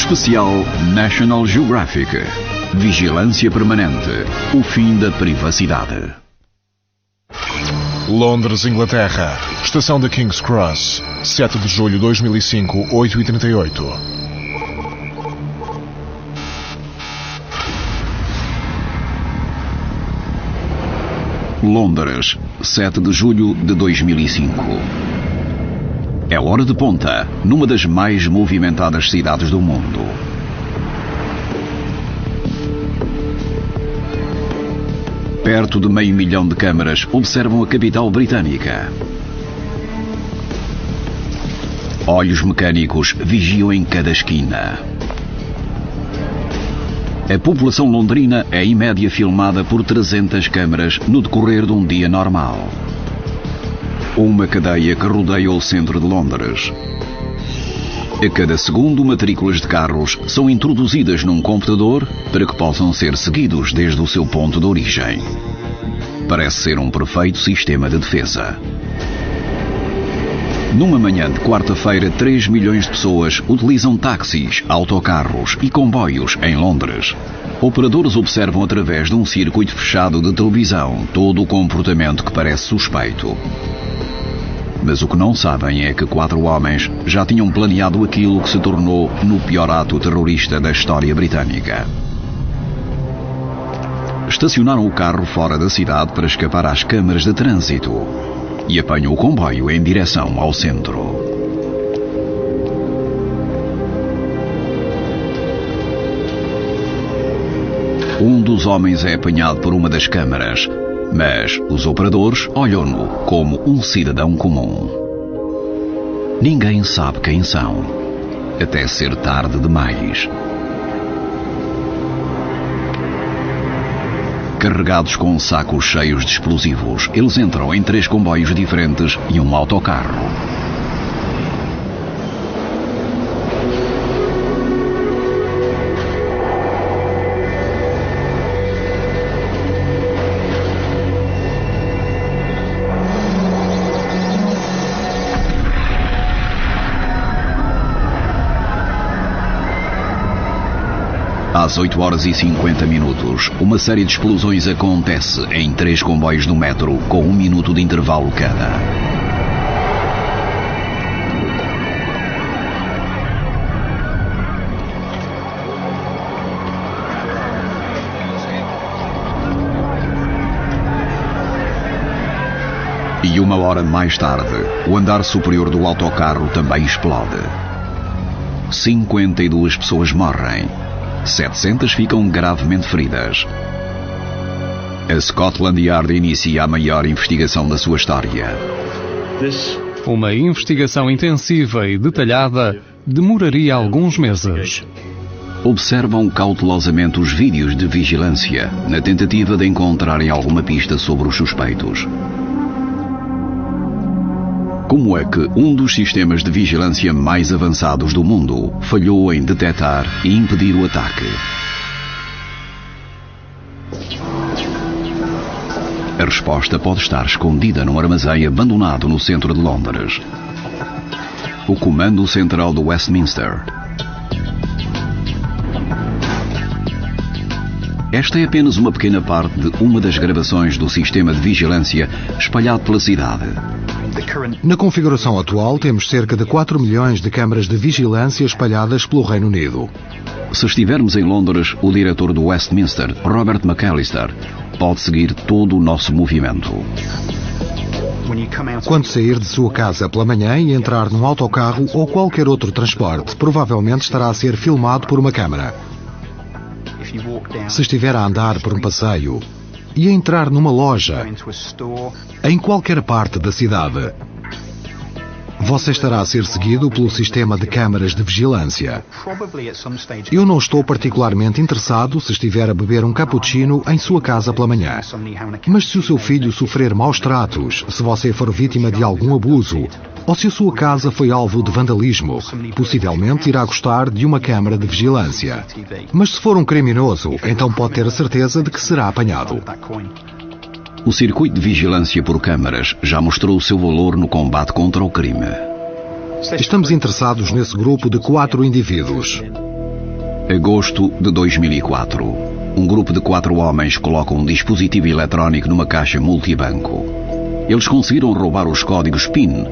Especial National Geographic. Vigilância permanente. O fim da privacidade. Londres, Inglaterra. Estação da King's Cross. 7 de julho de 2005, 8h38. Londres, 7 de julho de 2005. É hora de ponta, numa das mais movimentadas cidades do mundo. Perto de 500 mil de câmaras observam a capital britânica. Olhos mecânicos vigiam em cada esquina. A população londrina é em média filmada por 300 câmaras no decorrer de um dia normal. Uma cadeia que rodeia o centro de Londres. A cada segundo, matrículas de carros são introduzidas num computador para que possam ser seguidos desde o seu ponto de origem. Parece ser um perfeito sistema de defesa. Numa manhã de quarta-feira, 3 milhões de pessoas utilizam táxis, autocarros e comboios em Londres. Operadores observam através de um circuito fechado de televisão todo o comportamento que parece suspeito. Mas o que não sabem é que 4 homens já tinham planeado aquilo que se tornou no pior ato terrorista da história britânica. Estacionaram o carro fora da cidade para escapar às câmaras de trânsito e apanham o comboio em direção ao centro. Um dos homens é apanhado por uma das câmaras, mas os operadores olham-no como um cidadão comum. Ninguém sabe quem são, até ser tarde demais. Carregados com sacos cheios de explosivos, eles entram em 3 comboios diferentes e um autocarro. Às 8h50, uma série de explosões acontece em 3 comboios do metro com 1 minuto de intervalo cada. E 1 hora mais tarde, o andar superior do autocarro também explode. 52 pessoas morrem. 700 ficam gravemente feridas. A Scotland Yard inicia a maior investigação da sua história. Uma investigação intensiva e detalhada demoraria alguns meses. Observam cautelosamente os vídeos de vigilância na tentativa de encontrarem alguma pista sobre os suspeitos. Como é que um dos sistemas de vigilância mais avançados do mundo falhou em detectar e impedir o ataque? A resposta pode estar escondida num armazém abandonado no centro de Londres. O Comando Central do Westminster. Esta é apenas uma pequena parte de uma das gravações do sistema de vigilância espalhado pela cidade. Na configuração atual, temos cerca de 4 milhões de câmaras de vigilância espalhadas pelo Reino Unido. Se estivermos em Londres, o diretor do Westminster, Robert McAllister, pode seguir todo o nosso movimento. Quando sair de sua casa pela manhã e entrar num autocarro ou qualquer outro transporte, provavelmente estará a ser filmado por uma câmara. Se estiver a andar por um passeio e a entrar numa loja, em qualquer parte da cidade, você estará a ser seguido pelo sistema de câmaras de vigilância. Eu não estou particularmente interessado se estiver a beber um cappuccino em sua casa pela manhã. Mas se o seu filho sofrer maus tratos, se você for vítima de algum abuso, ou se a sua casa foi alvo de vandalismo, possivelmente irá gostar de uma câmara de vigilância. Mas se for um criminoso, então pode ter a certeza de que será apanhado. O circuito de vigilância por câmaras já mostrou o seu valor no combate contra o crime. Estamos interessados nesse grupo de 4 indivíduos. Agosto de 2004. Um grupo de 4 homens coloca um dispositivo eletrónico numa caixa multibanco. Eles conseguiram roubar os códigos PIN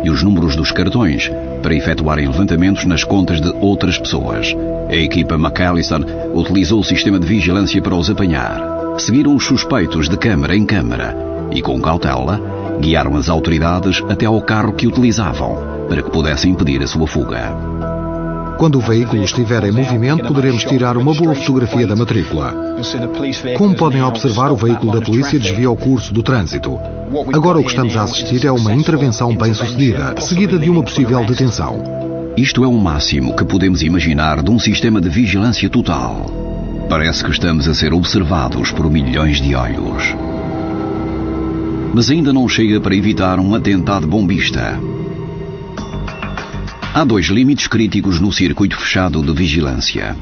e os números dos cartões para efetuarem levantamentos nas contas de outras pessoas. A equipa McAllister utilizou o sistema de vigilância para os apanhar. Seguiram os suspeitos de câmara em câmara e, com cautela, guiaram as autoridades até ao carro que utilizavam para que pudessem impedir a sua fuga. Quando o veículo estiver em movimento, poderemos tirar uma boa fotografia da matrícula. Como podem observar, o veículo da polícia desvia o curso do trânsito. Agora o que estamos a assistir é uma intervenção bem-sucedida, seguida de uma possível detenção. Isto é o máximo que podemos imaginar de um sistema de vigilância total. Parece que estamos a ser observados por milhões de olhos. Mas ainda não chega para evitar um atentado bombista. Há 2 limites críticos no circuito fechado de vigilância.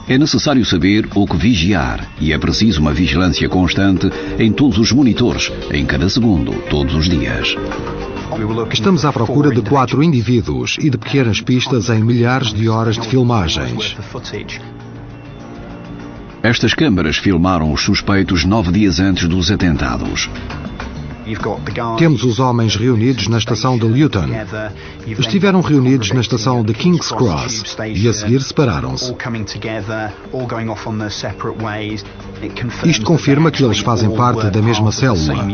É necessário saber o que vigiar e é preciso uma vigilância constante em todos os monitores, em cada segundo, todos os dias. Estamos à procura de 4 indivíduos e de pequenas pistas em milhares de horas de filmagens. Estas câmaras filmaram os suspeitos 9 dias antes dos atentados. Temos os homens reunidos na estação de Luton. Estiveram reunidos na estação de King's Cross e a seguir separaram-se. Isto confirma que eles fazem parte da mesma célula.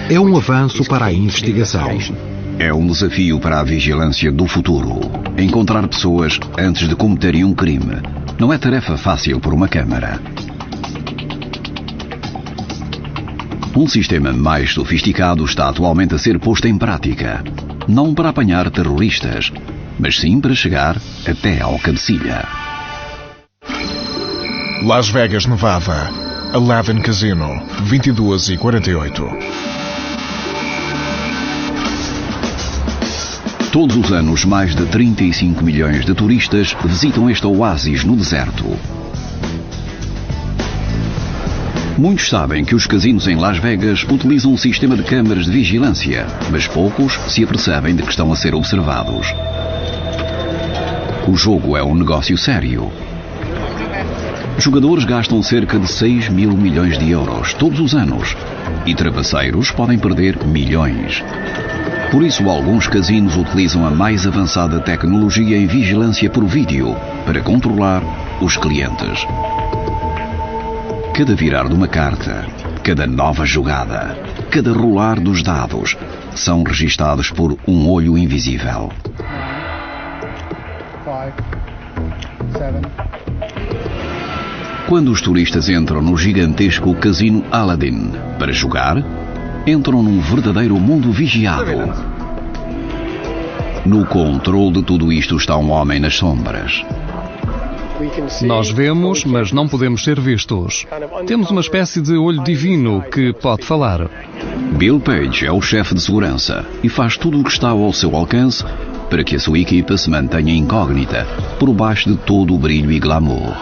É um avanço para a investigação. É um desafio para a vigilância do futuro. Encontrar pessoas antes de cometerem um crime não é tarefa fácil por uma câmara. Um sistema mais sofisticado está atualmente a ser posto em prática. Não para apanhar terroristas, mas sim para chegar até ao cabecilha. Las Vegas, Nevada. Aladdin Casino, 22h48. Todos os anos, mais de 35 milhões de turistas visitam este oásis no deserto. Muitos sabem que os casinos em Las Vegas utilizam um sistema de câmaras de vigilância, mas poucos se apercebem de que estão a ser observados. O jogo é um negócio sério. Jogadores gastam cerca de 6 mil milhões de euros todos os anos e travesseiros podem perder milhões. Por isso, alguns casinos utilizam a mais avançada tecnologia em vigilância por vídeo para controlar os clientes. Cada virar de uma carta, cada nova jogada, cada rolar dos dados são registados por um olho invisível. 5, 7. Quando os turistas entram no gigantesco casino Aladdin para jogar, entram num verdadeiro mundo vigiado. No controle de tudo isto está um homem nas sombras. Nós vemos, mas não podemos ser vistos. Temos uma espécie de olho divino que pode falar. Bill Page é o chefe de segurança e faz tudo o que está ao seu alcance para que a sua equipa se mantenha incógnita por baixo de todo o brilho e glamour.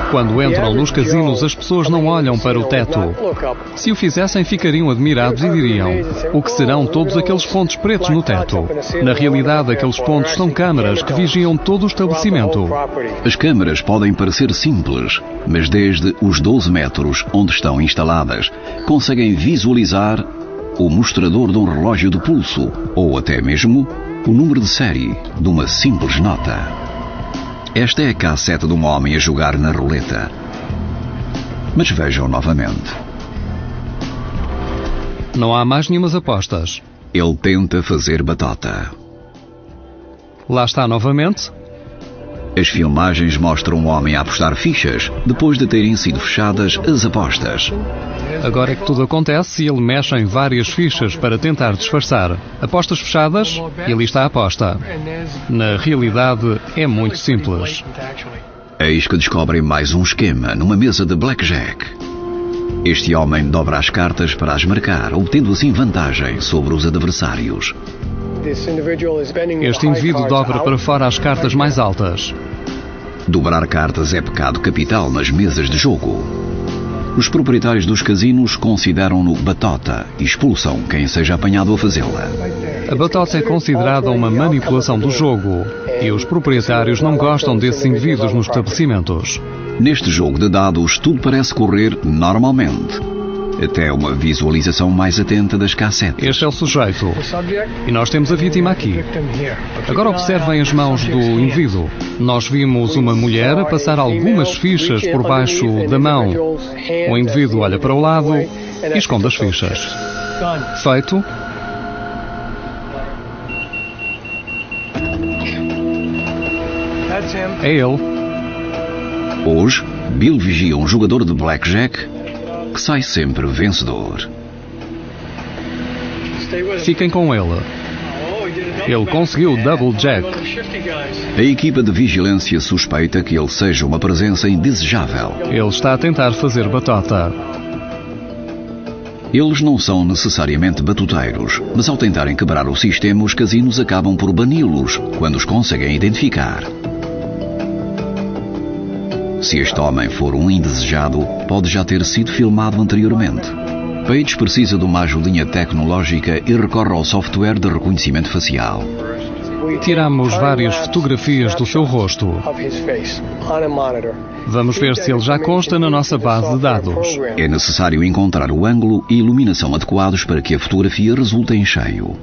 Quando entram nos casinos, as pessoas não olham para o teto. Se o fizessem, ficariam admirados e diriam: o que serão todos aqueles pontos pretos no teto? Na realidade, aqueles pontos são câmaras que vigiam todo o estabelecimento. As câmaras podem parecer simples, mas desde os 12 metros onde estão instaladas, conseguem visualizar o mostrador de um relógio de pulso ou até mesmo o número de série de uma simples nota. Esta é a cassete de um homem a jogar na roleta. Mas vejam novamente. Não há mais nenhumas apostas. Ele tenta fazer batota. Lá está novamente. As filmagens mostram um homem a apostar fichas depois de terem sido fechadas as apostas. Agora é que tudo acontece e ele mexe em várias fichas para tentar disfarçar. Apostas fechadas e ali está a aposta. Na realidade, é muito simples. Eis que descobrem mais um esquema numa mesa de blackjack. Este homem dobra as cartas para as marcar, obtendo assim vantagem sobre os adversários. Este indivíduo dobra para fora as cartas mais altas. Dobrar cartas é pecado capital nas mesas de jogo. Os proprietários dos casinos consideram-no batota e expulsam quem seja apanhado a fazê-la. A batota é considerada uma manipulação do jogo e os proprietários não gostam desses indivíduos nos estabelecimentos. Neste jogo de dados, tudo parece correr normalmente, até uma visualização mais atenta das cassetes. Este é o sujeito e nós temos a vítima aqui. Agora observem as mãos do indivíduo. Nós vimos uma mulher a passar algumas fichas por baixo da mão. O indivíduo olha para o lado e esconde as fichas. Feito. É ele. Hoje, Bill vigia um jogador de blackjack que sai sempre vencedor. Fiquem com ele. Ele conseguiu o double jack. A equipa de vigilância suspeita que ele seja uma presença indesejável. Ele está a tentar fazer batota. Eles não são necessariamente batuteiros, mas ao tentarem quebrar o sistema, os casinos acabam por bani-los quando os conseguem identificar. Se este homem for um indesejado, pode já ter sido filmado anteriormente. Page precisa de uma ajudinha tecnológica e recorre ao software de reconhecimento facial. Tiramos várias fotografias do seu rosto. Vamos ver se ele já consta na nossa base de dados. É necessário encontrar o ângulo e iluminação adequados para que a fotografia resulte em cheio.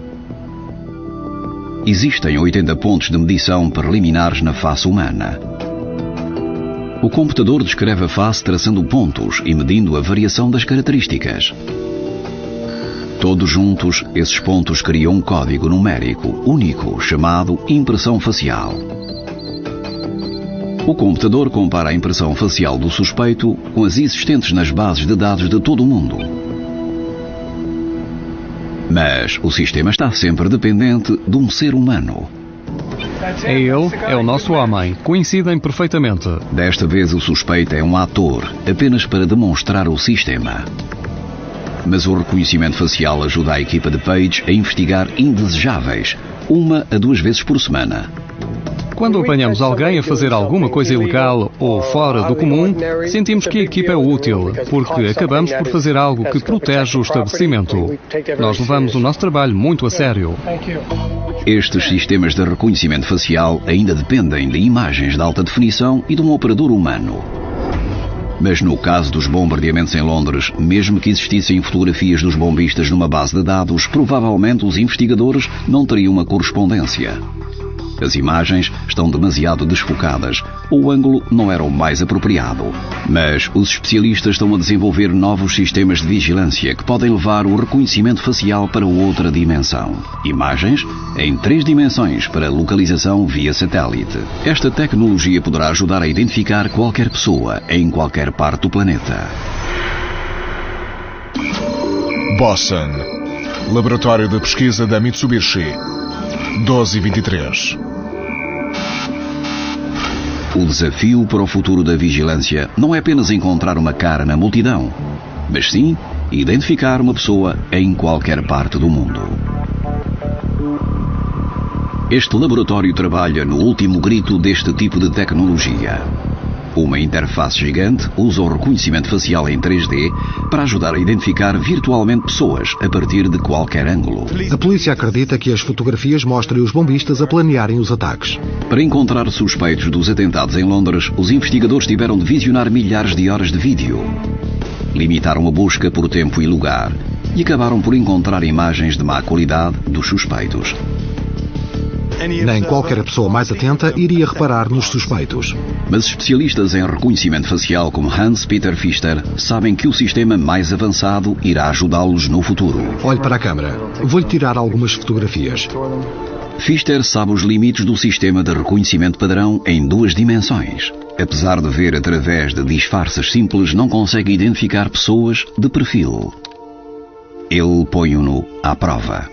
Existem 80 pontos de medição preliminares na face humana. O computador descreve a face traçando pontos e medindo a variação das características. Todos juntos, esses pontos criam um código numérico único chamado impressão facial. O computador compara a impressão facial do suspeito com as existentes nas bases de dados de todo o mundo. Mas o sistema está sempre dependente de um ser humano. É ele, é o nosso homem. Coincidem perfeitamente. Desta vez o suspeito é um ator, apenas para demonstrar o sistema. Mas o reconhecimento facial ajuda a equipa de Page a investigar indesejáveis, 1 a 2 vezes por semana. Quando apanhamos alguém a fazer alguma coisa ilegal ou fora do comum, sentimos que a equipa é útil, porque acabamos por fazer algo que protege o estabelecimento. Nós levamos o nosso trabalho muito a sério. Estes sistemas de reconhecimento facial ainda dependem de imagens de alta definição e de um operador humano. Mas no caso dos bombardeamentos em Londres, mesmo que existissem fotografias dos bombistas numa base de dados, provavelmente os investigadores não teriam uma correspondência. As imagens estão demasiado desfocadas, ou o ângulo não era o mais apropriado. Mas os especialistas estão a desenvolver novos sistemas de vigilância que podem levar o reconhecimento facial para outra dimensão. Imagens em 3 dimensões para localização via satélite. Esta tecnologia poderá ajudar a identificar qualquer pessoa em qualquer parte do planeta. Boston. Laboratório de pesquisa da Mitsubishi. 12h23. O desafio para o futuro da vigilância não é apenas encontrar uma cara na multidão, mas sim identificar uma pessoa em qualquer parte do mundo. Este laboratório trabalha no último grito deste tipo de tecnologia. Uma interface gigante usa o reconhecimento facial em 3D para ajudar a identificar virtualmente pessoas a partir de qualquer ângulo. A polícia acredita que as fotografias mostrem os bombistas a planearem os ataques. Para encontrar suspeitos dos atentados em Londres, os investigadores tiveram de visionar milhares de horas de vídeo. Limitaram a busca por tempo e lugar e acabaram por encontrar imagens de má qualidade dos suspeitos. Nem qualquer pessoa mais atenta iria reparar nos suspeitos. Mas especialistas em reconhecimento facial como Hans-Peter Pfister sabem que o sistema mais avançado irá ajudá-los no futuro. Olhe para a câmara. Vou-lhe tirar algumas fotografias. Pfister sabe os limites do sistema de reconhecimento padrão em 2 dimensões. Apesar de ver através de disfarces simples, não consegue identificar pessoas de perfil. Ele põe-o à prova.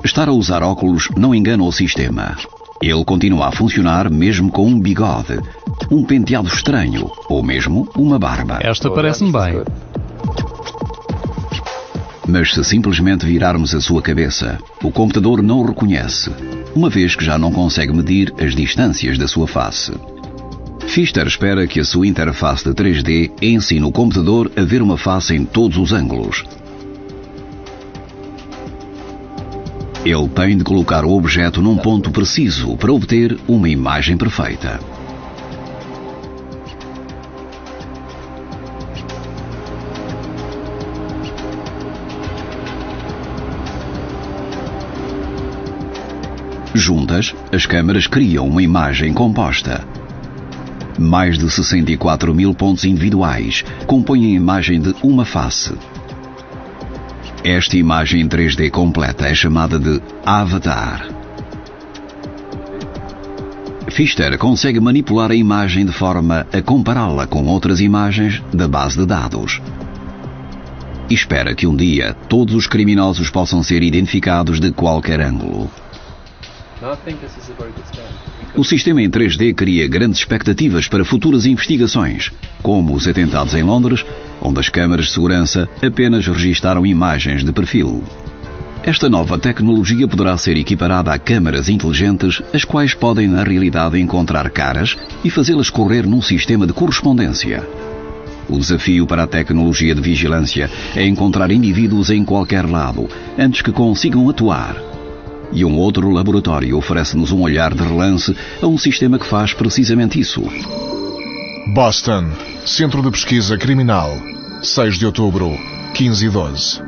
Estar a usar óculos não engana o sistema. Ele continua a funcionar mesmo com um bigode, um penteado estranho ou mesmo uma barba. Esta parece-me bem. Mas se simplesmente virarmos a sua cabeça, o computador não o reconhece, uma vez que já não consegue medir as distâncias da sua face. Pfister espera que a sua interface de 3D ensine o computador a ver uma face em todos os ângulos. Ele tem de colocar o objeto num ponto preciso para obter uma imagem perfeita. Juntas, as câmaras criam uma imagem composta. Mais de 64 mil pontos individuais compõem a imagem de uma face. Esta imagem 3D completa é chamada de avatar. Pfister consegue manipular a imagem de forma a compará-la com outras imagens da base de dados. E espera que um dia todos os criminosos possam ser identificados de qualquer ângulo. O sistema em 3D cria grandes expectativas para futuras investigações, como os atentados em Londres, onde as câmaras de segurança apenas registaram imagens de perfil. Esta nova tecnologia poderá ser equiparada a câmaras inteligentes, as quais podem, na realidade, encontrar caras e fazê-las correr num sistema de correspondência. O desafio para a tecnologia de vigilância é encontrar indivíduos em qualquer lado, antes que consigam atuar. E um outro laboratório oferece-nos um olhar de relance a um sistema que faz precisamente isso. Boston, Centro de Pesquisa Criminal, 6 de outubro, 15 e 12.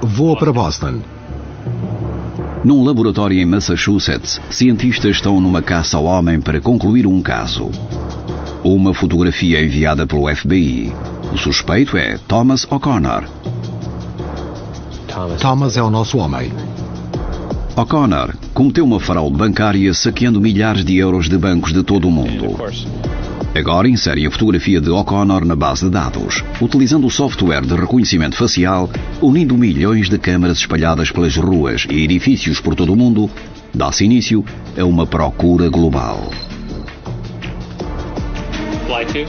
Voa para Boston. Num laboratório em Massachusetts, cientistas estão numa caça ao homem para concluir um caso. Uma fotografia enviada pelo FBI. O suspeito é Thomas O'Connor. Thomas é o nosso homem. O'Connor cometeu uma fraude bancária saqueando milhares de euros de bancos de todo o mundo. Agora inserem a fotografia de O'Connor na base de dados, utilizando o software de reconhecimento facial, unindo milhões de câmaras espalhadas pelas ruas e edifícios por todo o mundo, dá-se início a uma procura global.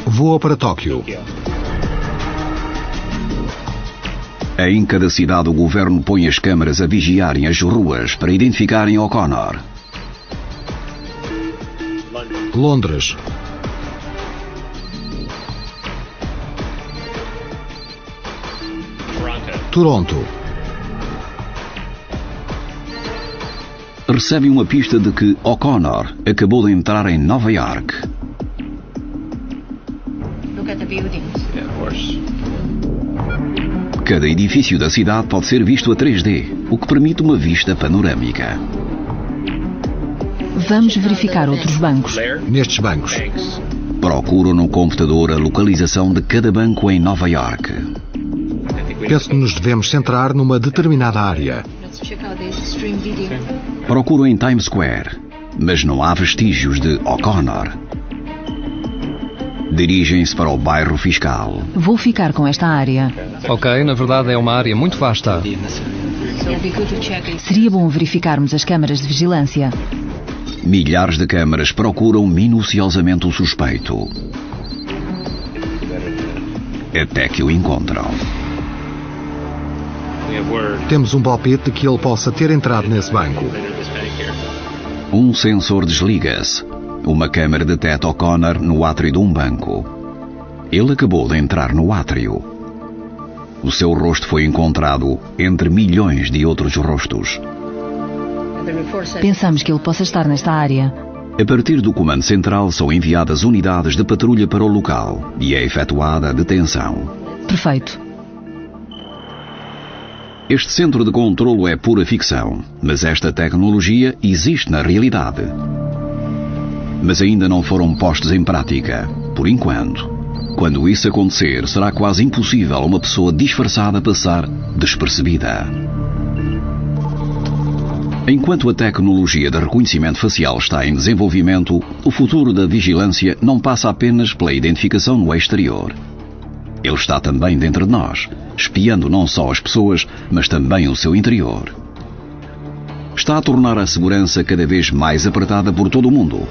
Voa para Tóquio. Em cada cidade o governo põe as câmaras a vigiarem as ruas para identificarem O'Connor. Londres. Toronto. Recebe uma pista de que O'Connor acabou de entrar em Nova York. Cada edifício da cidade pode ser visto a 3D, o que permite uma vista panorâmica. Vamos verificar outros bancos. Nestes bancos. Procuram no computador a localização de cada banco em Nova York. Penso que nos devemos centrar numa determinada área. Procuram em Times Square, mas não há vestígios de O'Connor. Dirigem-se para o bairro fiscal. Vou ficar com esta área. Ok, na verdade é uma área muito vasta. Seria bom verificarmos as câmaras de vigilância. Milhares de câmaras procuram minuciosamente o suspeito. Até que o encontram. Temos um palpite de que ele possa ter entrado nesse banco. Um sensor desliga-se. Uma câmara detecta O'Connor no átrio de um banco. Ele acabou de entrar no átrio. O seu rosto foi encontrado entre milhões de outros rostos. Pensamos que ele possa estar nesta área. A partir do comando central são enviadas unidades de patrulha para o local e é efetuada a detenção. Perfeito. Este centro de controlo é pura ficção, mas esta tecnologia existe na realidade. Mas ainda não foram postos em prática, por enquanto. Quando isso acontecer, será quase impossível uma pessoa disfarçada passar despercebida. Enquanto a tecnologia de reconhecimento facial está em desenvolvimento, o futuro da vigilância não passa apenas pela identificação no exterior. Ele está também dentro de nós, espiando não só as pessoas, mas também o seu interior. Está a tornar a segurança cada vez mais apertada por todo o mundo.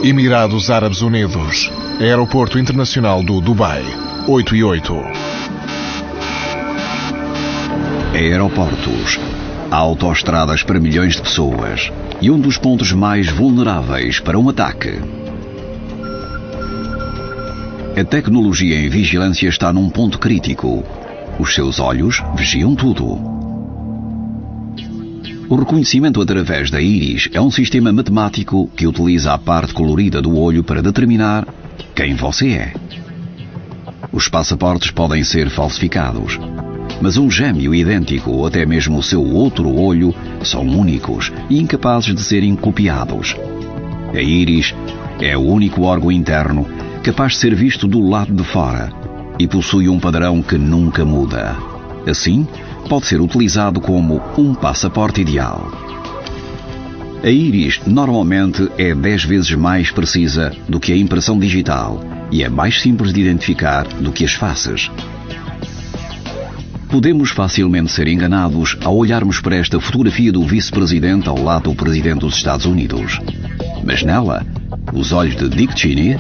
Emirados Árabes Unidos, Aeroporto Internacional do Dubai, 8 e 8. Aeroportos, autoestradas para milhões de pessoas e um dos pontos mais vulneráveis para um ataque. A tecnologia em vigilância está num ponto crítico. Os seus olhos vigiam tudo. O reconhecimento através da íris é um sistema matemático que utiliza a parte colorida do olho para determinar quem você é. Os passaportes podem ser falsificados, mas um gêmeo idêntico ou até mesmo o seu outro olho são únicos e incapazes de serem copiados. A íris é o único órgão interno capaz de ser visto do lado de fora e possui um padrão que nunca muda. Assim, pode ser utilizado como um passaporte ideal. A íris normalmente é 10 vezes mais precisa do que a impressão digital e é mais simples de identificar do que as faces. Podemos facilmente ser enganados ao olharmos para esta fotografia do vice-presidente ao lado do presidente dos Estados Unidos. Mas nela, os olhos de Dick Cheney,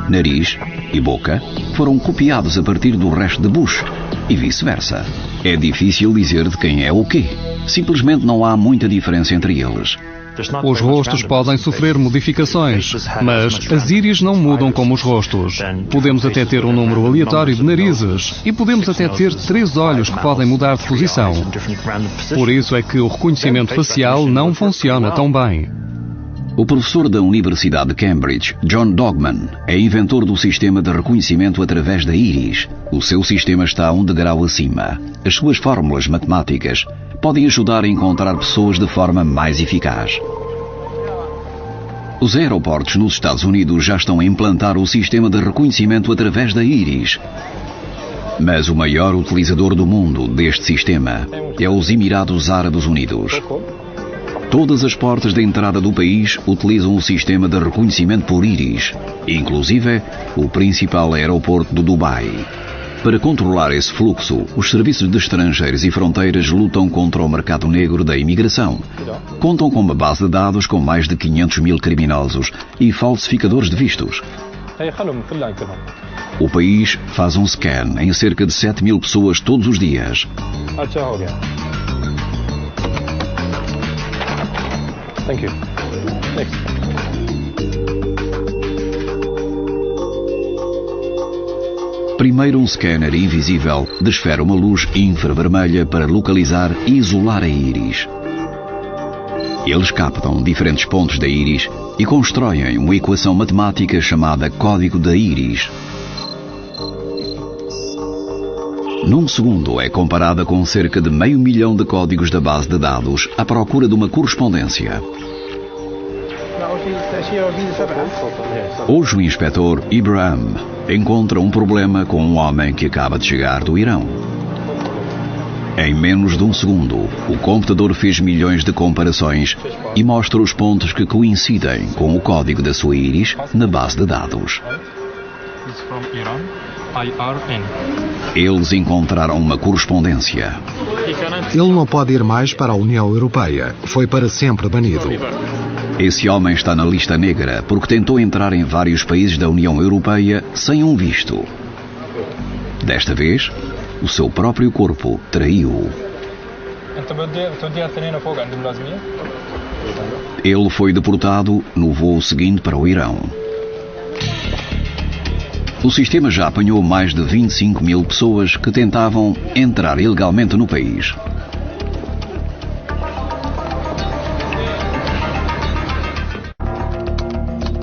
nariz e boca foram copiados a partir do resto de Bush e vice-versa. É difícil dizer de quem é o quê. Simplesmente não há muita diferença entre eles. Os rostos podem sofrer modificações, mas as íris não mudam como os rostos. Podemos até ter um número aleatório de narizes e podemos até ter 3 olhos que podem mudar de posição. Por isso é que o reconhecimento facial não funciona tão bem. O professor da Universidade de Cambridge, John Dogman, é inventor do sistema de reconhecimento através da íris. O seu sistema está um degrau acima. As suas fórmulas matemáticas podem ajudar a encontrar pessoas de forma mais eficaz. Os aeroportos nos Estados Unidos já estão a implantar o sistema de reconhecimento através da íris. Mas o maior utilizador do mundo deste sistema é os Emirados Árabes Unidos. Todas as portas de entrada do país utilizam o sistema de reconhecimento por íris, inclusive o principal aeroporto do Dubai. Para controlar esse fluxo, os serviços de estrangeiros e fronteiras lutam contra o mercado negro da imigração. Contam com uma base de dados com mais de 500 mil criminosos e falsificadores de vistos. O país faz um scan em cerca de 7 mil pessoas todos os dias. Thank you. Next. Primeiro, um scanner invisível desfere uma luz infravermelha para localizar e isolar a íris. Eles captam diferentes pontos da íris e constroem uma equação matemática chamada código da íris. Num segundo é comparada com cerca de 500 mil de códigos da base de dados à procura de uma correspondência. Hoje o inspetor Ibrahim encontra um problema com um homem que acaba de chegar do Irão. Em menos de um segundo, o computador fez milhões de comparações e mostra os pontos que coincidem com o código da sua íris na base de dados. Eles encontraram uma correspondência. Ele não pode ir mais para a União Europeia. Foi para sempre banido. Esse homem está na lista negra porque tentou entrar em vários países da União Europeia sem um visto. Desta vez, o seu próprio corpo traiu-o. Ele foi deportado no voo seguinte para o Irão. O sistema já apanhou mais de 25 mil pessoas que tentavam entrar ilegalmente no país.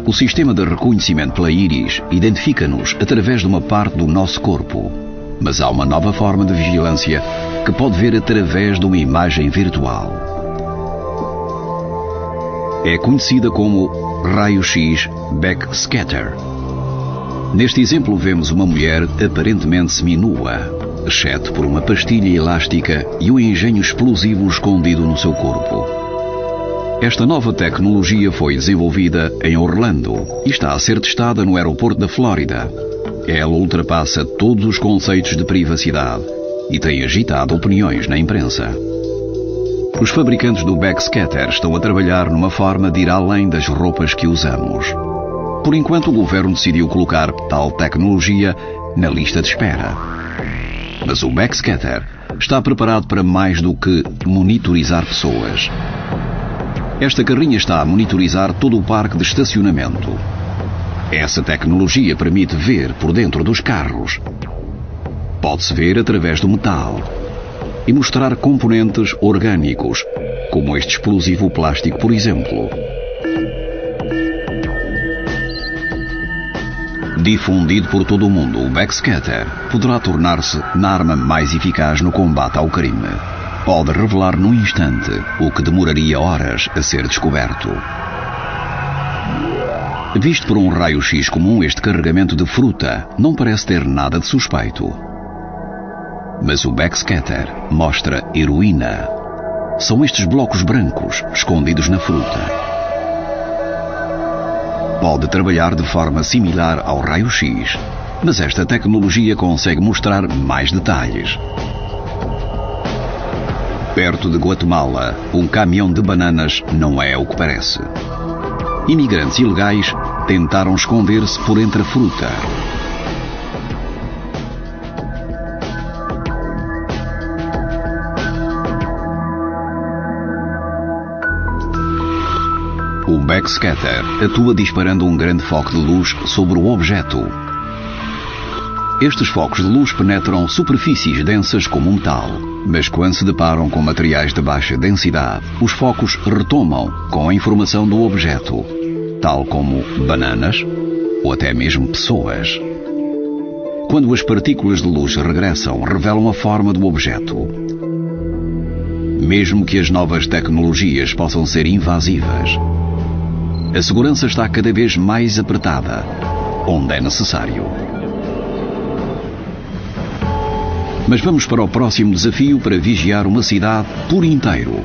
O sistema de reconhecimento pela íris identifica-nos através de uma parte do nosso corpo. Mas há uma nova forma de vigilância que pode ver através de uma imagem virtual. É conhecida como raio-x backscatter. Neste exemplo vemos uma mulher aparentemente seminua, exceto por uma pastilha elástica e um engenho explosivo escondido no seu corpo. Esta nova tecnologia foi desenvolvida em Orlando e está a ser testada no aeroporto da Flórida. Ela ultrapassa todos os conceitos de privacidade e tem agitado opiniões na imprensa. Os fabricantes do backscatter estão a trabalhar numa forma de ir além das roupas que usamos. Por enquanto, o governo decidiu colocar tal tecnologia na lista de espera. Mas o backscatter está preparado para mais do que monitorizar pessoas. Esta carrinha está a monitorizar todo o parque de estacionamento. Essa tecnologia permite ver por dentro dos carros. Pode-se ver através do metal e mostrar componentes orgânicos, como este explosivo plástico, por exemplo. Difundido por todo o mundo, o backscatter poderá tornar-se na arma mais eficaz no combate ao crime. Pode revelar num instante o que demoraria horas a ser descoberto. Visto por um raio-x comum, este carregamento de fruta não parece ter nada de suspeito. Mas o backscatter mostra heroína. São estes blocos brancos escondidos na fruta. Pode trabalhar de forma similar ao raio-x, mas esta tecnologia consegue mostrar mais detalhes. Perto de Guatemala, um caminhão de bananas não é o que parece. Imigrantes ilegais tentaram esconder-se por entre a fruta. O backscatter atua disparando um grande foco de luz sobre o objeto. Estes focos de luz penetram superfícies densas como o metal, mas quando se deparam com materiais de baixa densidade, os focos retomam com a informação do objeto, tal como bananas ou até mesmo pessoas. Quando as partículas de luz regressam, revelam a forma do objeto. Mesmo que as novas tecnologias possam ser invasivas, a segurança está cada vez mais apertada, onde é necessário. Mas vamos para o próximo desafio para vigiar uma cidade por inteiro.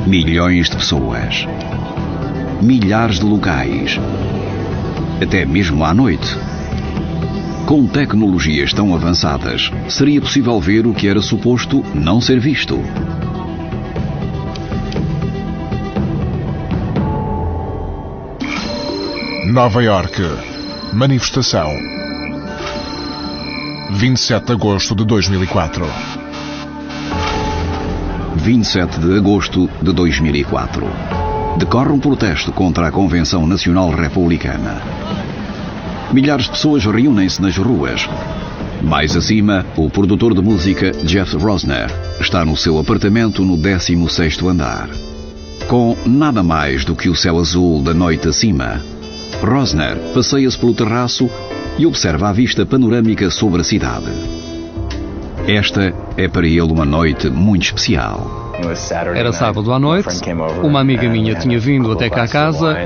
Milhões de pessoas. Milhares de locais. Até mesmo à noite. Com tecnologias tão avançadas, seria possível ver o que era suposto não ser visto. Nova Iorque. Manifestação. 27 de agosto de 2004. 27 de agosto de 2004. Decorre um protesto contra a Convenção Nacional Republicana. Milhares de pessoas reúnem-se nas ruas. Mais acima, o produtor de música Jeff Rosner está no seu apartamento no 16º andar. Com nada mais do que o céu azul da noite acima, Rosner passeia-se pelo terraço e observa a vista panorâmica sobre a cidade. Esta é para ele uma noite muito especial. Era sábado à noite, uma amiga minha tinha vindo até cá a casa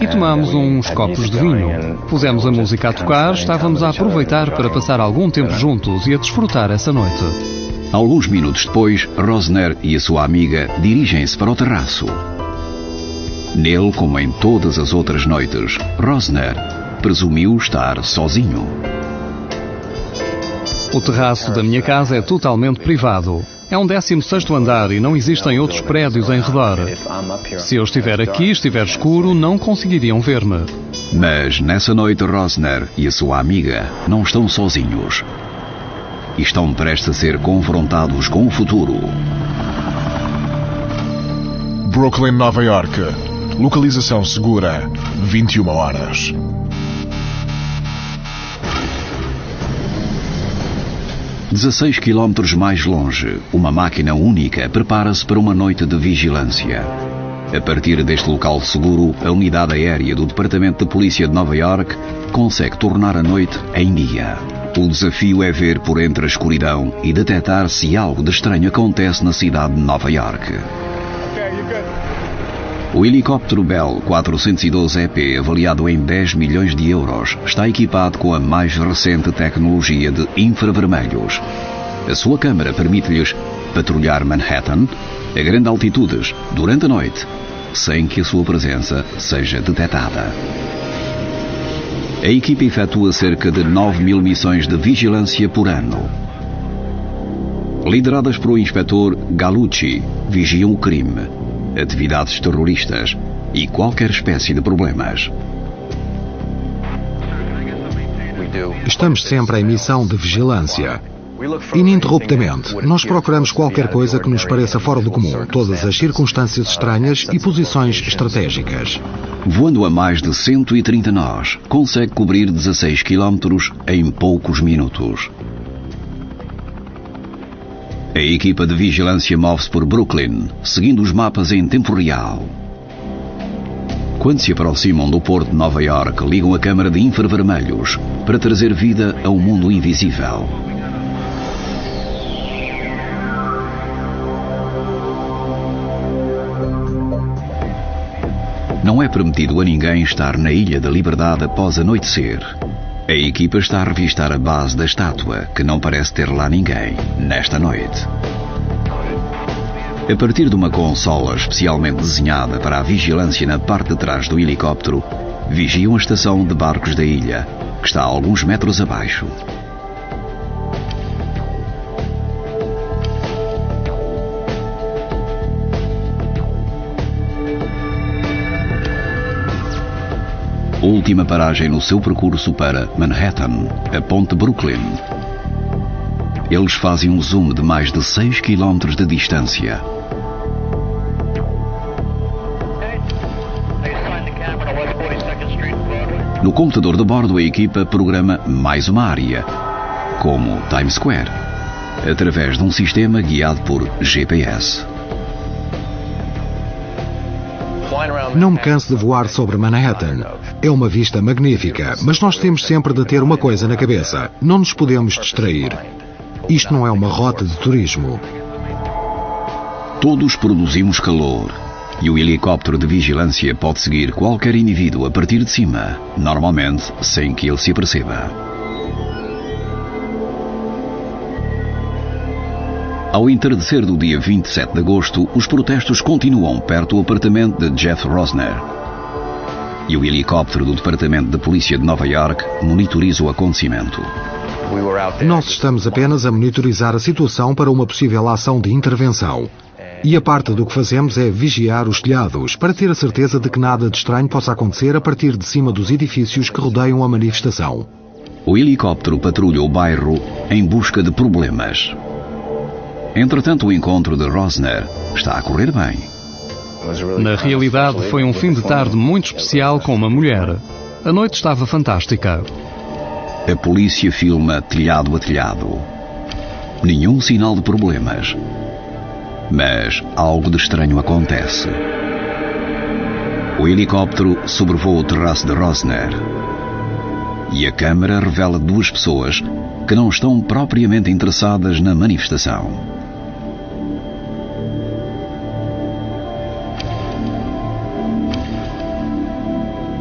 e tomámos uns copos de vinho. Pusemos a música a tocar, estávamos a aproveitar para passar algum tempo juntos e a desfrutar essa noite. Alguns minutos depois, Rosner e a sua amiga dirigem-se para o terraço. Nele, como em todas as outras noites, Rosner presumiu estar sozinho. O terraço da minha casa é totalmente privado. É um 16º andar e não existem outros prédios em redor. Se eu estiver aqui, estiver escuro, não conseguiriam ver-me. Mas nessa noite, Rosner e a sua amiga não estão sozinhos. E estão prestes a ser confrontados com o futuro. Brooklyn, Nova Iorque. Localização segura. 21 horas. "16 quilómetros mais longe, uma máquina única prepara-se para uma noite de vigilância. A partir deste local seguro, a unidade aérea do Departamento de Polícia de Nova Iorque consegue tornar a noite em dia. O desafio é ver por entre a escuridão e detectar se algo de estranho acontece na cidade de Nova Iorque. O helicóptero Bell 412EP, avaliado em 10 milhões de euros, está equipado com a mais recente tecnologia de infravermelhos. A sua câmara permite-lhes patrulhar Manhattan a grandes altitudes durante a noite, sem que a sua presença seja detectada. A equipe efetua cerca de 9.000 missões de vigilância por ano. Lideradas por o inspetor Gallucci, vigiam o crime, atividades terroristas e qualquer espécie de problemas. Estamos sempre em missão de vigilância. Ininterruptamente, nós procuramos qualquer coisa que nos pareça fora do comum, todas as circunstâncias estranhas e posições estratégicas. Voando a mais de 130 nós, consegue cobrir 16 km em poucos minutos. A equipa de vigilância move-se por Brooklyn, seguindo os mapas em tempo real. Quando se aproximam do porto de Nova York, ligam a câmara de infravermelhos para trazer vida a um mundo invisível. Não é permitido a ninguém estar na Ilha da Liberdade após anoitecer. A equipa está a revistar a base da estátua, que não parece ter lá ninguém, nesta noite. A partir de uma consola especialmente desenhada para a vigilância na parte de trás do helicóptero, vigiam a estação de barcos da ilha, que está a alguns metros abaixo. Última paragem no seu percurso para Manhattan, a ponte Brooklyn. Eles fazem um zoom de mais de 6 km de distância. No computador de bordo, a equipa programa mais uma área, como Times Square, através de um sistema guiado por GPS. Não me canso de voar sobre Manhattan. É uma vista magnífica, mas nós temos sempre de ter uma coisa na cabeça. Não nos podemos distrair. Isto não é uma rota de turismo. Todos produzimos calor e o helicóptero de vigilância pode seguir qualquer indivíduo a partir de cima, normalmente sem que ele se aperceba. Ao entardecer do dia 27 de agosto, os protestos continuam perto do apartamento de Jeff Rosner. E o helicóptero do Departamento de Polícia de Nova York monitoriza o acontecimento. Nós estamos apenas a monitorizar a situação para uma possível ação de intervenção. E a parte do que fazemos é vigiar os telhados, para ter a certeza de que nada de estranho possa acontecer a partir de cima dos edifícios que rodeiam a manifestação. O helicóptero patrulha o bairro em busca de problemas. Entretanto, o encontro de Rosner está a correr bem. Na realidade, foi um fim de tarde muito especial com uma mulher. A noite estava fantástica. A polícia filma telhado a telhado. Nenhum sinal de problemas. Mas algo de estranho acontece. O helicóptero sobrevoa o terraço de Rosner. E a câmara revela duas pessoas que não estão propriamente interessadas na manifestação.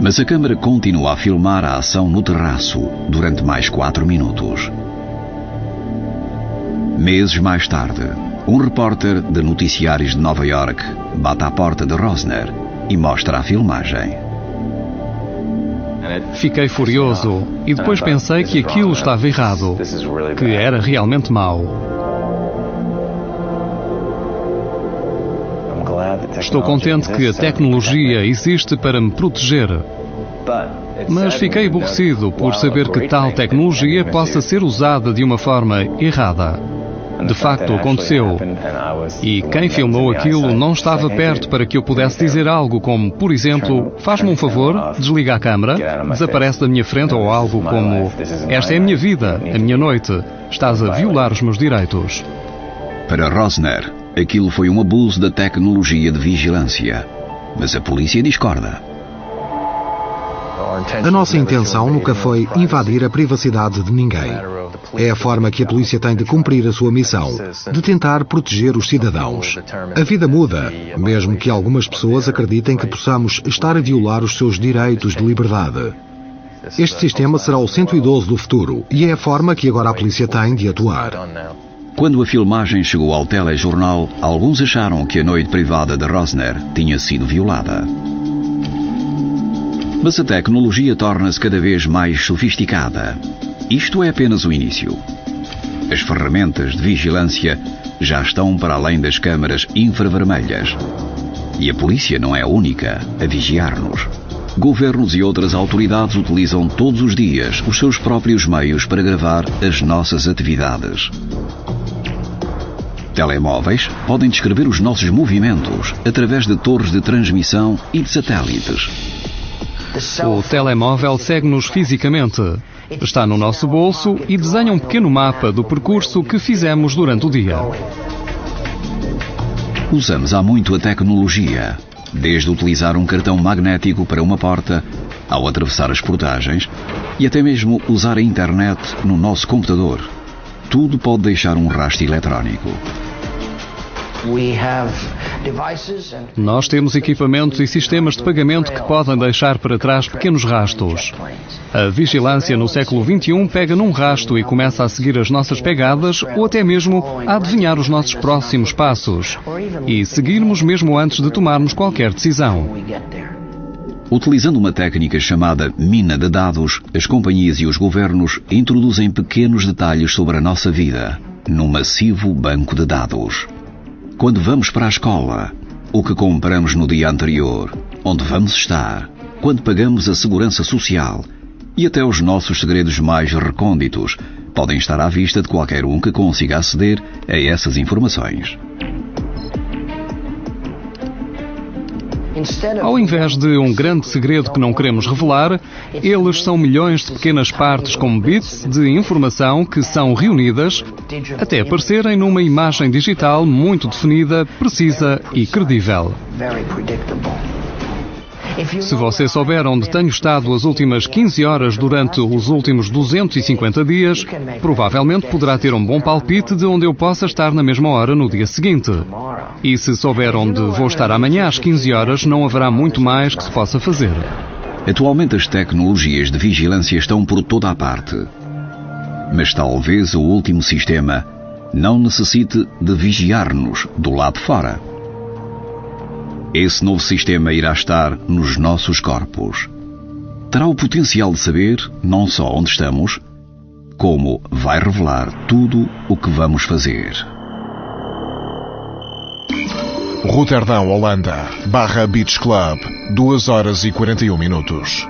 Mas a câmara continua a filmar a ação no terraço durante mais 4 minutos. Meses mais tarde, um repórter de noticiários de Nova York bate à porta de Rosner e mostra a filmagem. Fiquei furioso e depois pensei que aquilo estava errado, que era realmente mau. Estou contente que a tecnologia existe para me proteger. Mas fiquei aborrecido por saber que tal tecnologia possa ser usada de uma forma errada. De facto, aconteceu. E quem filmou aquilo não estava perto para que eu pudesse dizer algo como, por exemplo, faz-me um favor, desliga a câmara, desaparece da minha frente ou algo como, esta é a minha vida, a minha noite, estás a violar os meus direitos. Para Rosner, aquilo foi um abuso da tecnologia de vigilância. Mas a polícia discorda. A nossa intenção nunca foi invadir a privacidade de ninguém. É a forma que a polícia tem de cumprir a sua missão, de tentar proteger os cidadãos. A vida muda, mesmo que algumas pessoas acreditem que possamos estar a violar os seus direitos de liberdade. Este sistema será o 112 do futuro e é a forma que agora a polícia tem de atuar. Quando a filmagem chegou ao telejornal, alguns acharam que a noite privada de Rosner tinha sido violada. Mas a tecnologia torna-se cada vez mais sofisticada. Isto é apenas o início. As ferramentas de vigilância já estão para além das câmaras infravermelhas. E a polícia não é a única a vigiar-nos. Governos e outras autoridades utilizam todos os dias os seus próprios meios para gravar as nossas atividades. Telemóveis podem descrever os nossos movimentos através de torres de transmissão e de satélites. O telemóvel segue-nos fisicamente. Está no nosso bolso e desenha um pequeno mapa do percurso que fizemos durante o dia. Usamos há muito a tecnologia, desde utilizar um cartão magnético para uma porta, ao atravessar as portagens, e até mesmo usar a internet no nosso computador. Tudo pode deixar um rastro eletrónico. Nós temos equipamentos e sistemas de pagamento que podem deixar para trás pequenos rastros. A vigilância no século XXI pega num rasto e começa a seguir as nossas pegadas ou até mesmo a adivinhar os nossos próximos passos e seguirmos mesmo antes de tomarmos qualquer decisão. Utilizando uma técnica chamada mina de dados, as companhias e os governos introduzem pequenos detalhes sobre a nossa vida num massivo banco de dados. Quando vamos para a escola, o que compramos no dia anterior, onde vamos estar, quando pagamos a segurança social e até os nossos segredos mais recônditos podem estar à vista de qualquer um que consiga aceder a essas informações. Ao invés de um grande segredo que não queremos revelar, eles são milhões de pequenas partes como bits de informação que são reunidas até aparecerem numa imagem digital muito definida, precisa e credível. Se você souber onde tenho estado as últimas 15 horas durante os últimos 250 dias, provavelmente poderá ter um bom palpite de onde eu possa estar na mesma hora no dia seguinte. E se souber onde vou estar amanhã às 15 horas, não haverá muito mais que se possa fazer. Atualmente as tecnologias de vigilância estão por toda a parte. Mas talvez o último sistema não necessite de vigiar-nos do lado de fora. Esse novo sistema irá estar nos nossos corpos. Terá o potencial de saber não só onde estamos, como vai revelar tudo o que vamos fazer. Roterdão, Holanda, Barra Beach Club, 2 horas e 41 minutos.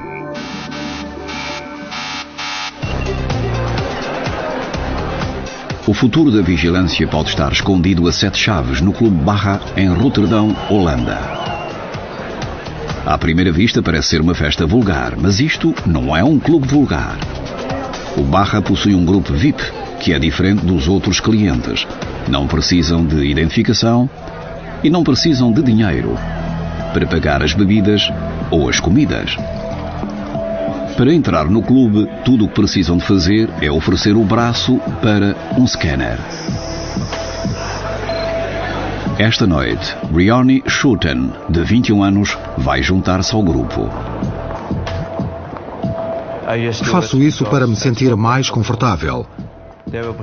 O futuro da vigilância pode estar escondido a 7 chaves no Clube Barra em Roterdão, Holanda. À primeira vista parece ser uma festa vulgar, mas isto não é um clube vulgar. O Barra possui um grupo VIP, que é diferente dos outros clientes. Não precisam de identificação e não precisam de dinheiro para pagar as bebidas ou as comidas. Para entrar no clube, tudo o que precisam de fazer é oferecer o braço para um scanner. Esta noite, Rioni Schouten, de 21 anos, vai juntar-se ao grupo. Faço isso para me sentir mais confortável.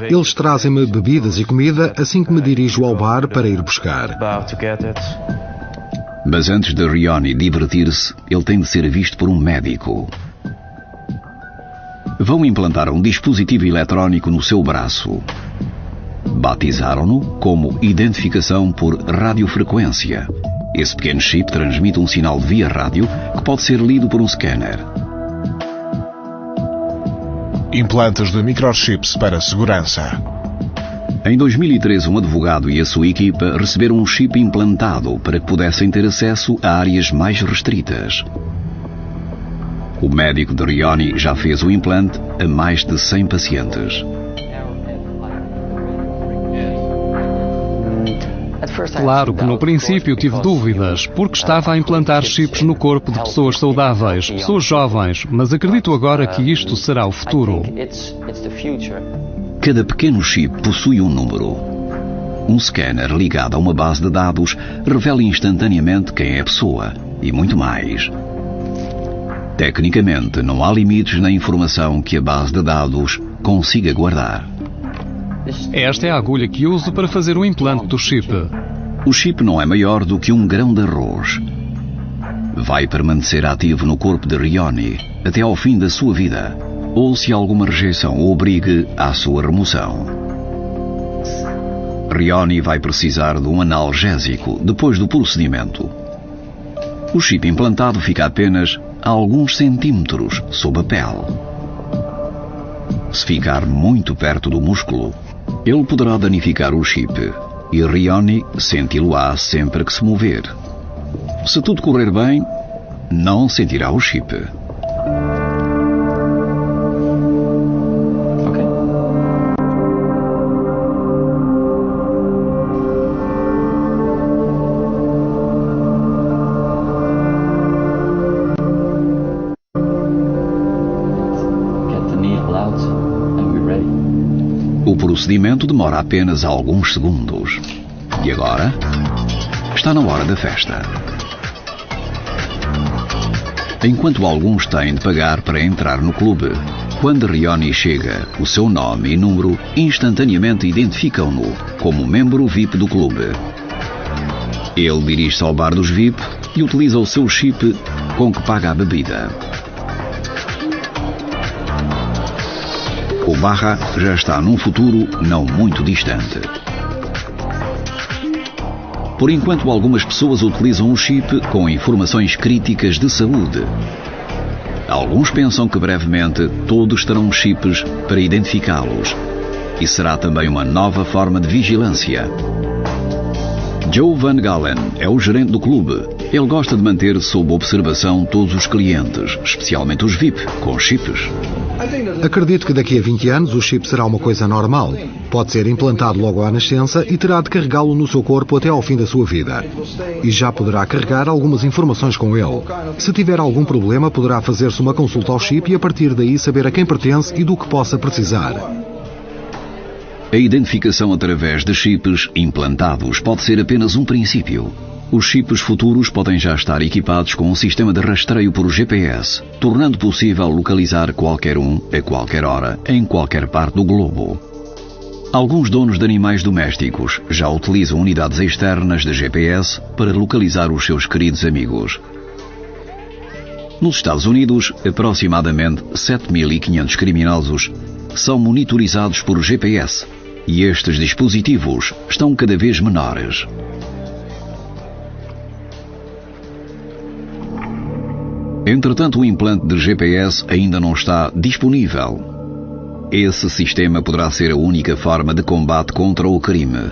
Eles trazem-me bebidas e comida assim que me dirijo ao bar para ir buscar. Mas antes de Rioni divertir-se, ele tem de ser visto por um médico. Vão implantar um dispositivo eletrónico no seu braço. Batizaram-no como identificação por radiofrequência. Esse pequeno chip transmite um sinal via rádio que pode ser lido por um scanner. Implantes de microchips para segurança. Em 2013, um advogado e a sua equipa receberam um chip implantado para que pudessem ter acesso a áreas mais restritas. O médico de Rioni já fez o implante a mais de 100 pacientes. Claro que no princípio tive dúvidas, porque estava a implantar chips no corpo de pessoas saudáveis, pessoas jovens, mas acredito agora que isto será o futuro. Cada pequeno chip possui um número. Um scanner ligado a uma base de dados revela instantaneamente quem é a pessoa e muito mais. Tecnicamente, não há limites na informação que a base de dados consiga guardar. Esta é a agulha que uso para fazer o implante do chip. O chip não é maior do que um grão de arroz. Vai permanecer ativo no corpo de Rioni até ao fim da sua vida, ou se alguma rejeição o obrigue à sua remoção. Rioni vai precisar de um analgésico depois do procedimento. O chip implantado fica apenas a alguns centímetros sob a pele. Se ficar muito perto do músculo, ele poderá danificar o chip e Rioni senti-lo-á sempre que se mover. Se tudo correr bem, não sentirá o chip. O procedimento demora apenas alguns segundos. E agora? Está na hora da festa. Enquanto alguns têm de pagar para entrar no clube, quando Rioni chega, o seu nome e número instantaneamente identificam-no como membro VIP do clube. Ele dirige-se ao bar dos VIP e utiliza o seu chip com que paga a bebida. O Barra já está num futuro não muito distante. Por enquanto, algumas pessoas utilizam o chip com informações críticas de saúde. Alguns pensam que brevemente todos terão chips para identificá-los. E será também uma nova forma de vigilância. Joe Van Galen é o gerente do clube. Ele gosta de manter sob observação todos os clientes, especialmente os VIP, com chips. Acredito que daqui a 20 anos o chip será uma coisa normal. Pode ser implantado logo à nascença e terá de carregá-lo no seu corpo até ao fim da sua vida. E já poderá carregar algumas informações com ele. Se tiver algum problema, poderá fazer-se uma consulta ao chip e a partir daí saber a quem pertence e do que possa precisar. A identificação através de chips implantados pode ser apenas um princípio. Os chips futuros podem já estar equipados com um sistema de rastreio por GPS, tornando possível localizar qualquer um, a qualquer hora, em qualquer parte do globo. Alguns donos de animais domésticos já utilizam unidades externas de GPS para localizar os seus queridos amigos. Nos Estados Unidos, aproximadamente 7.500 criminosos são monitorizados por GPS e estes dispositivos estão cada vez menores. Entretanto, o implante de GPS ainda não está disponível. Esse sistema poderá ser a única forma de combate contra o crime.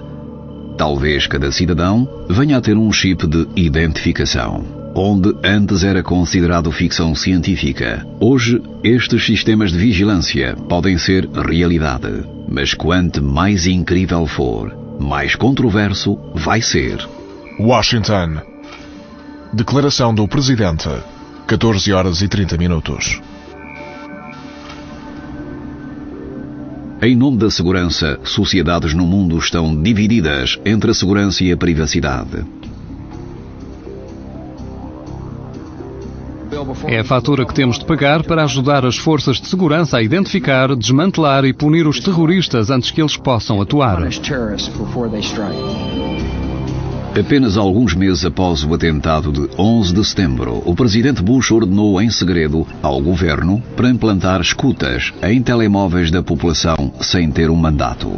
Talvez cada cidadão venha a ter um chip de identificação. Onde antes era considerado ficção científica, hoje estes sistemas de vigilância podem ser realidade. Mas quanto mais incrível for, mais controverso vai ser. Washington. Declaração do Presidente. 14 horas e 30 minutos. Em nome da segurança, sociedades no mundo estão divididas entre a segurança e a privacidade. É a fatura que temos de pagar para ajudar as forças de segurança a identificar, desmantelar e punir os terroristas antes que eles possam atuar. Apenas alguns meses após o atentado de 11 de setembro, o presidente Bush ordenou em segredo ao governo para implantar escutas em telemóveis da população sem ter um mandato.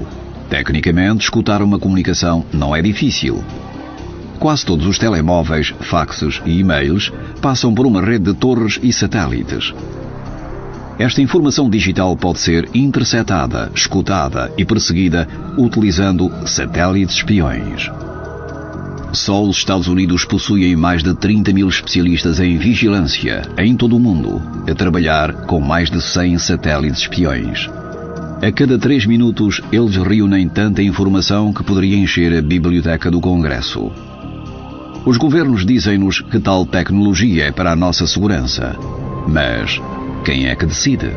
Tecnicamente, escutar uma comunicação não é difícil. Quase todos os telemóveis, faxes e e-mails passam por uma rede de torres e satélites. Esta informação digital pode ser interceptada, escutada e perseguida utilizando satélites espiões. Só os Estados Unidos possuem mais de 30.000 especialistas em vigilância em todo o mundo, a trabalhar com mais de 100 satélites espiões. A cada 3 minutos, eles reúnem tanta informação que poderia encher a biblioteca do Congresso. Os governos dizem-nos que tal tecnologia é para a nossa segurança. Mas quem é que decide?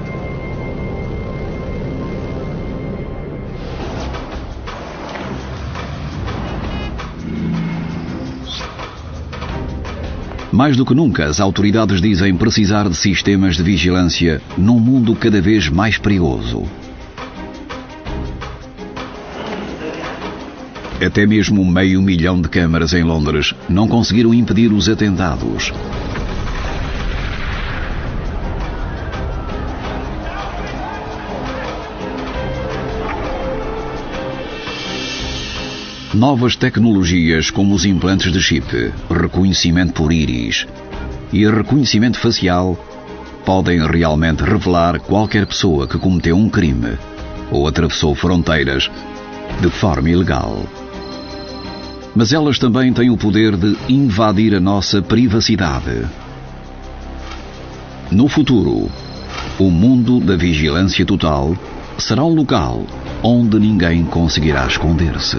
Mais do que nunca, as autoridades dizem precisar de sistemas de vigilância num mundo cada vez mais perigoso. Até mesmo 500 mil de câmaras em Londres não conseguiram impedir os atentados. Novas tecnologias como os implantes de chip, reconhecimento por íris, e reconhecimento facial podem realmente revelar qualquer pessoa que cometeu um crime ou atravessou fronteiras de forma ilegal. Mas elas também têm o poder de invadir a nossa privacidade. No futuro, o mundo da vigilância total será um local onde ninguém conseguirá esconder-se.